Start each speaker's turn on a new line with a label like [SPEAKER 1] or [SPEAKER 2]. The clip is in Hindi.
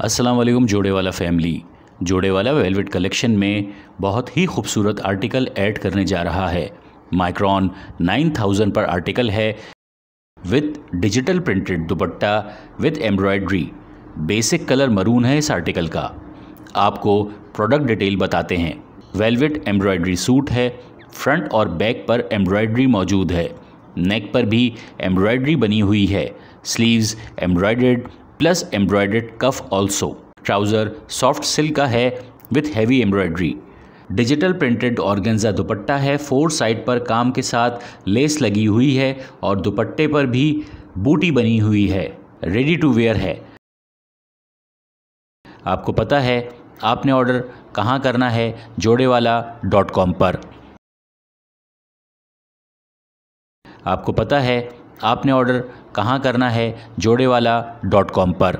[SPEAKER 1] अस्सलाम वालेकुम जोड़े वाला फैमिली। जोड़े वाला वेलवेट कलेक्शन में बहुत ही खूबसूरत आर्टिकल ऐड करने जा रहा है। माइक्रॉन 9000 पर आर्टिकल है with digital printed dupatta with embroidery. Basic colour maroon है इस आर्टिकल का। आपको प्रोडक्ट डिटेल बताते हैं। वेलवेट एम्ब्रॉयडरी सूट है। फ्रंट और बैक पर एम्ब्रॉयडरी मौजूद है। नेक पर भी एम्ब्रॉयडरी बनी हुई है। स्लीव्स एम्ब्रॉयडर्ड प्लस एम्ब्रॉयडर्ड कफ ऑल्सो। ट्राउज़र सॉफ्ट सिल्क का है with heavy embroidery. Digital printed organza दुपट्टा है। 4 साइड पर काम के साथ लेस लगी हुई है और दुपट्टे पर भी बूटी बनी हुई है। रेडी टू वेयर है। आपको पता है आपने ऑर्डर कहाँ करना है? jodewala.com पर। आपको पता है आपने ऑर्डर कहाँ करना है? jodewala.com पर।